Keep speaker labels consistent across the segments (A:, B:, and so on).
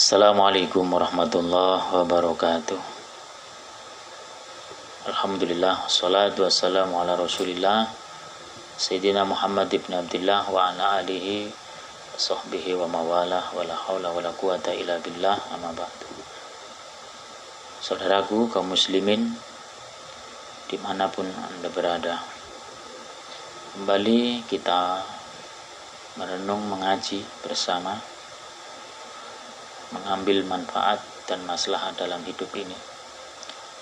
A: Assalamualaikum warahmatullahi wabarakatuh. Alhamdulillah, wassalatu wassalamu ala rasulillah Sayyidina Muhammad ibn Abdillah wa ala alihi wa sahbihi wa mawalah wa la hawla wa la quwata illa billah, amma ba'du. Saudaraku kaum muslimin dimanapun Anda berada, kembali kita merenung mengaji bersama, mengambil manfaat dan maslahat dalam hidup ini.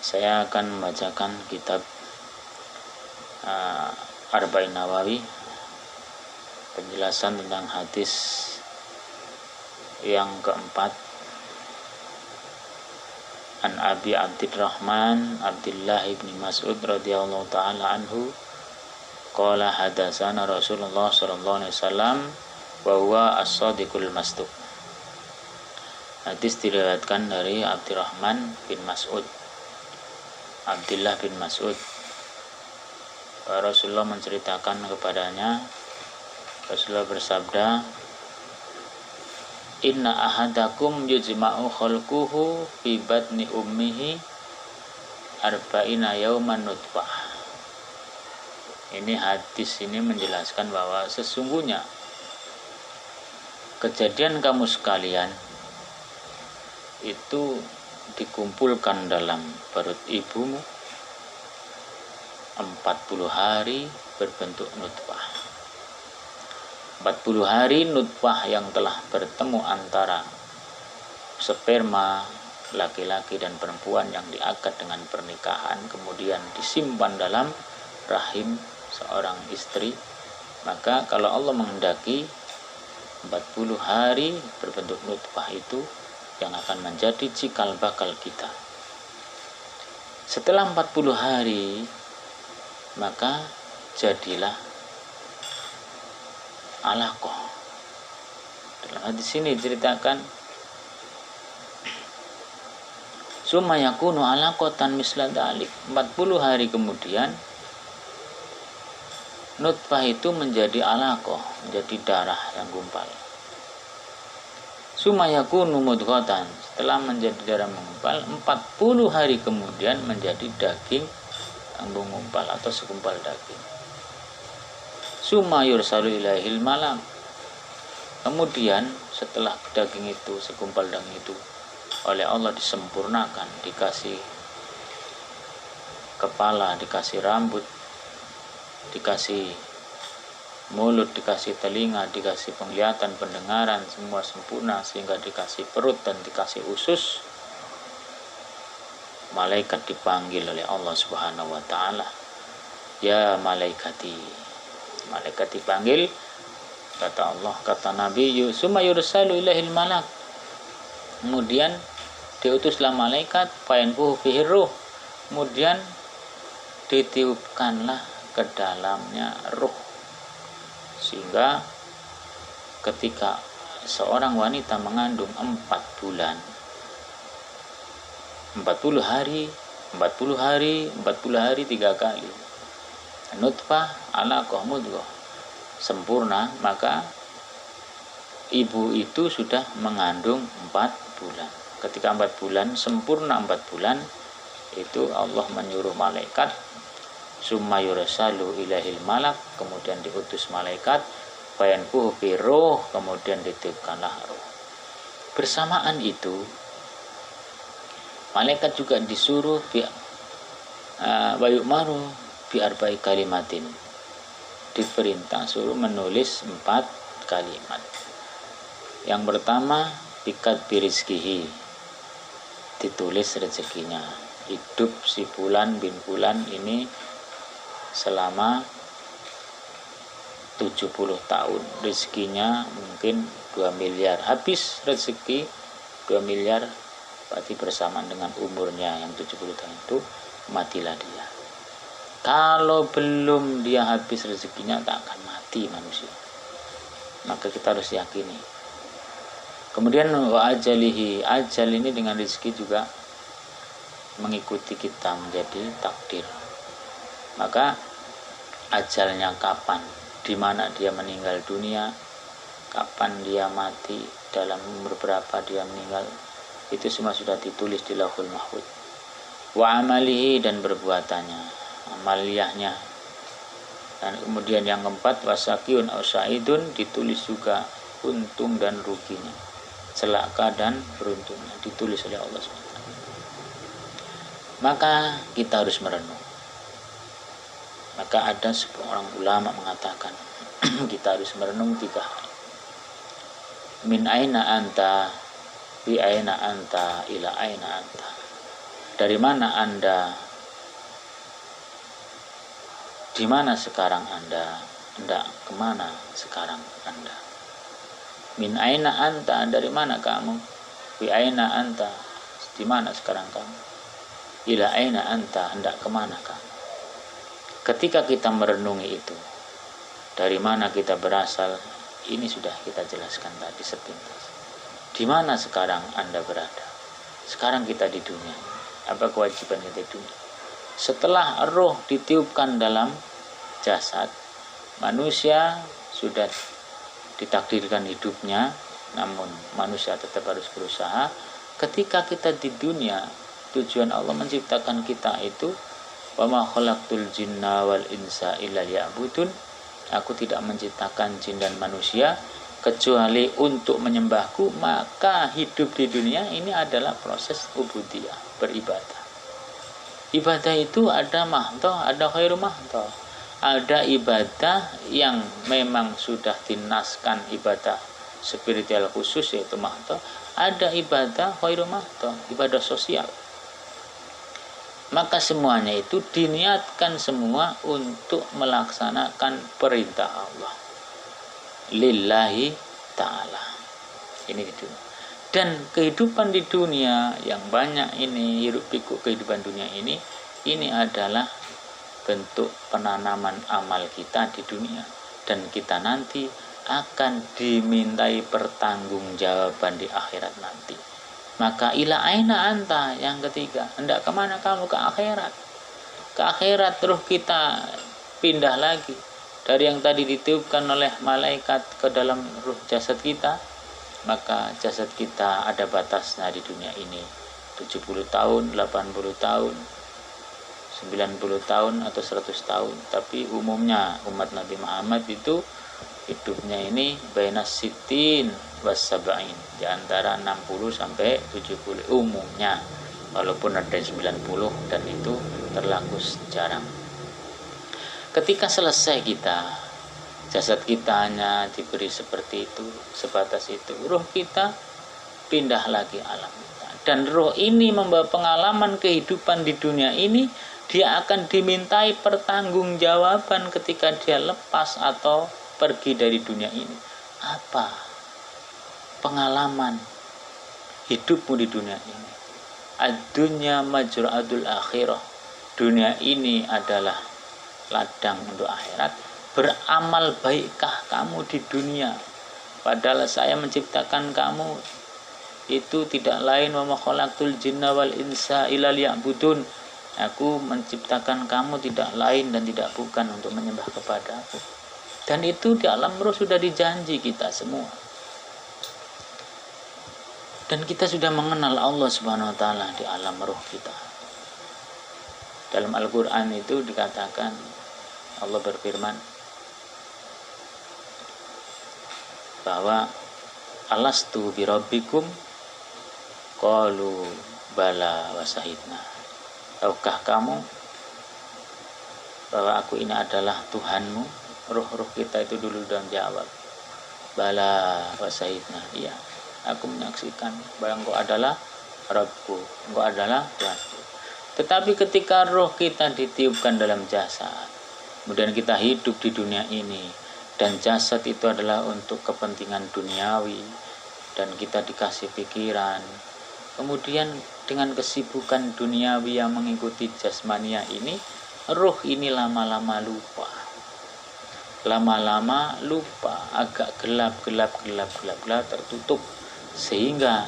A: Saya akan membacakan kitab Arba'in Nawawi, penjelasan tentang hadis yang keempat. An Abi Abdurrahman Abdullah ibn Mas'ud radhiyallahu ta'ala anhu qala hadatsana Rasulullah sallallahu alaihi wasallam wa huwa as-shadiqul masduq. Hadis diriwayatkan dari Abdurrahman bin Mas'ud, Abdullah bin Mas'ud. Rasulullah menceritakan kepadanya, Rasulullah bersabda, inna ahadakum yujma'u khalquhu fi batni ummihi arba'ina yawman nutfah. Ini hadis ini menjelaskan bahwa sesungguhnya kejadian kamu sekalian itu dikumpulkan dalam perut ibumu 40 hari berbentuk nutfah. 40 hari nutfah yang telah bertemu antara sperma laki-laki dan perempuan yang diakad dengan pernikahan, kemudian disimpan dalam rahim seorang istri. Maka kalau Allah menghendaki 40 hari berbentuk nutfah itu yang akan menjadi cikal bakal kita. Setelah 40 hari, maka jadilah alaqah. Dalam hadis ini diceritakan, summa yakunu alaqatan misla dzalik. 40 hari kemudian nutfah itu menjadi alaqah, menjadi darah yang gumpal. Summa yakunu mudghatan, setelah menjadi darah menggumpal, 40 hari kemudian menjadi daging yang menggumpal atau segumpal daging. Summa yursalu ilaihil malak, kemudian setelah daging itu, segumpal daging itu oleh Allah disempurnakan, dikasih kepala, dikasih rambut, dikasih mulut, dikasih telinga, dikasih penglihatan, pendengaran, semua sempurna, sehingga dikasih perut dan dikasih usus. Malaikat dipanggil oleh Allah Subhanahu wa ta'ala, ya malaikati. Malaikat dipanggil, kata Allah, kata Nabi, summa yursalu ilaihil malak, kemudian diutuslah malaikat, fayanfuhu fihi ruh, kemudian ditiupkanlah ke dalamnya ruh, sehingga ketika seorang wanita mengandung 4 bulan, 40 hari 3 kali, nutfah, alaqah, mudghah, sempurna, maka ibu itu sudah mengandung 4 bulan. Ketika 4 bulan, sempurna 4 bulan, itu Allah menyuruh malaikat, summa yursalu ilaihil malak, kemudian diutus malaikat, fayanfuhu fi ruh, kemudian ditiupkanlah ruh. Bersamaan itu malaikat juga disuruh wa yu'maru bi arba'i kalimatin, diperintah suruh menulis 4 kalimat. Yang pertama, bikat birizkihi, ditulis rezekinya. Hidup si Fulan bin Fulan ini selama 70 tahun, rezekinya mungkin 2 miliar, habis rezeki 2 miliar, berarti bersamaan dengan umurnya yang 70 tahun itu matilah dia. Kalau belum dia habis rezekinya, tak akan mati manusia. Maka kita harus yakini. Kemudian wa ajalihi, ajal ini dengan rezeki juga mengikuti kita menjadi takdir. Maka ajalnya kapan, di mana dia meninggal dunia, kapan dia mati, dalam umur berapa dia meninggal, itu semua sudah ditulis di Lauhul Mahfuz. Wa amalihi, dan perbuatannya, amaliyahnya. Dan kemudian yang keempat, wasakiyun aw sa'idun, ditulis juga untung dan ruginya, celaka dan beruntungnya, ditulis oleh Allah SWT. Maka kita harus merenung. Maka ada seorang ulama mengatakan kita harus merenung 3 hal. Min aina anta, bi aina anta, ila aina anta. Dari mana Anda, di mana sekarang Anda, hendak kemana sekarang Anda. Min aina anta, dari mana kamu, bi aina anta, di mana sekarang kamu, ila aina anta, hendak kemana kamu. Ketika kita merenungi itu, dari mana kita berasal, ini sudah kita jelaskan tadi sepintas. Di mana sekarang Anda berada? Sekarang kita di dunia. Apa kewajiban kita di dunia? Setelah roh ditiupkan dalam jasad, manusia sudah ditakdirkan hidupnya, namun manusia tetap harus berusaha. Ketika kita di dunia, tujuan Allah menciptakan kita itu, wa ma khalaqtul jinna wal insa illa liya'budun, aku tidak menciptakan jin dan manusia kecuali untuk menyembahku. Maka hidup di dunia ini adalah proses ubudiyah, beribadah. Ibadah itu ada mahdoh, ada khairu mahdoh. Ada ibadah yang memang sudah dinaskan, ibadah spiritual khusus yaitu mahdoh. Ada ibadah khairu mahdoh, ibadah sosial. Maka semuanya itu diniatkan semua untuk melaksanakan perintah Allah lillahi ta'ala. Ini di dunia. Dan kehidupan di dunia yang banyak ini, hiruk pikuk kehidupan dunia ini adalah bentuk penanaman amal kita di dunia. Dan kita nanti akan dimintai pertanggungjawaban di akhirat nanti. Maka ila aina anta, yang ketiga, hendak kemana kamu? Ke akhirat. Ke akhirat, terus kita pindah lagi dari yang tadi ditiupkan oleh malaikat ke dalam ruh jasad kita. Maka jasad kita ada batasnya di dunia ini, 70 tahun, 80 tahun, 90 tahun atau 100 tahun. Tapi umumnya umat Nabi Muhammad itu hidupnya ini baina sitin was-sab'in, di antara 60 sampai 70 umumnya, walaupun ada 90 dan itu terlalu jarang. Ketika selesai kita, jasad kita hanya diberi seperti itu, sebatas itu, ruh kita pindah lagi alam kita. Dan ruh ini membawa pengalaman kehidupan di dunia ini, dia akan dimintai pertanggungjawaban ketika dia lepas atau pergi dari dunia ini. Apa pengalaman hidupmu di dunia ini? Ad-dunya majra'atul akhirah. Dunia ini adalah ladang untuk akhirat. Beramal baikkah kamu di dunia? Padahal saya menciptakan kamu itu tidak lain, wa ma khalaqtul jinna wal insa illa liya'budun. Aku menciptakan kamu tidak lain dan tidak bukan untuk menyembah kepadaku. Dan itu di alam roh sudah dijanji kita semua. Dan kita sudah mengenal Allah Subhanahu wa taala di alam roh kita. Dalam Al-Qur'an itu dikatakan, Allah berfirman bahwa alastu birabbikum qalu bala wa syahidna. Tahukah kamu bahwa aku ini adalah Tuhanmu? Ruh-ruh kita itu dulu dan jawab, bala wa syahidna, iya, aku menyaksikan bahwa engkau adalah Rabbku, engkau adalah Tuhanku. Tetapi ketika roh kita ditiupkan dalam jasad, kemudian kita hidup di dunia ini, dan jasad itu adalah untuk kepentingan duniawi, dan kita dikasih pikiran, kemudian dengan kesibukan duniawi yang mengikuti jasmania ini, roh ini lama-lama lupa, agak gelap tertutup, sehingga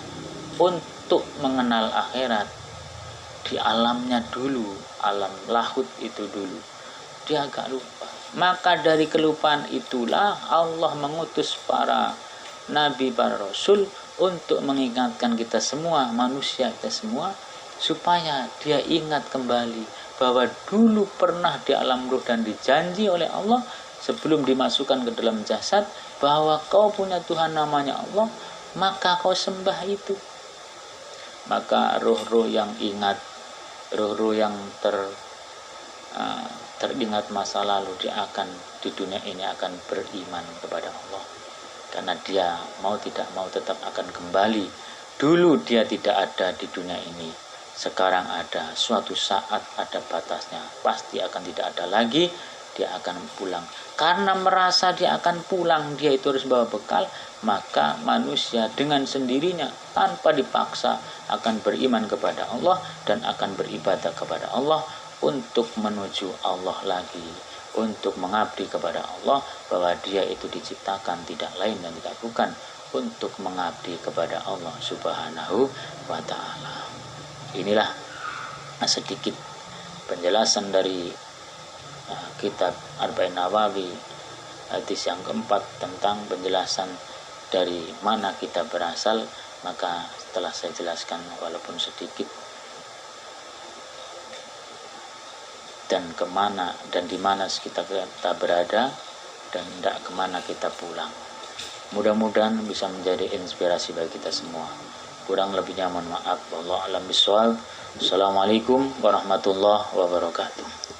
A: untuk mengenal akhirat di alamnya dulu, alam lahut itu dulu, dia agak lupa. Maka dari kelupaan itulah Allah mengutus para nabi, para rasul untuk mengingatkan kita semua, manusia kita semua, supaya dia ingat kembali bahwa dulu pernah di alam ruh dan dijanji oleh Allah sebelum dimasukkan ke dalam jasad bahwa kau punya Tuhan namanya Allah, maka kau sembah itu. Maka ruh-ruh yang ingat, ruh-ruh yang teringat masa lalu, dia akan di dunia ini akan beriman kepada Allah, karena dia mau tidak mau tetap akan kembali. Dulu dia tidak ada di dunia ini, sekarang ada, suatu saat ada batasnya, pasti akan tidak ada lagi, dia akan pulang. Karena merasa dia akan pulang, dia itu harus bawa bekal, maka manusia dengan sendirinya tanpa dipaksa akan beriman kepada Allah dan akan beribadah kepada Allah untuk menuju Allah lagi, untuk mengabdi kepada Allah, bahwa dia itu diciptakan tidak lain dan tidak bukan untuk mengabdi kepada Allah Subhanahu wa ta'ala. Inilah sedikit penjelasan dari kitab Arba'in Nawawi, hadis yang keempat, tentang penjelasan dari mana kita berasal. Maka setelah saya jelaskan walaupun sedikit, dan kemana dan di mana kita berada dan tidak kemana kita pulang, mudah-mudahan bisa menjadi inspirasi bagi kita semua. Kurang lebihnya mohon maaf. Wallahu a'lam bishawab. Assalamualaikum warahmatullahi wabarakatuh.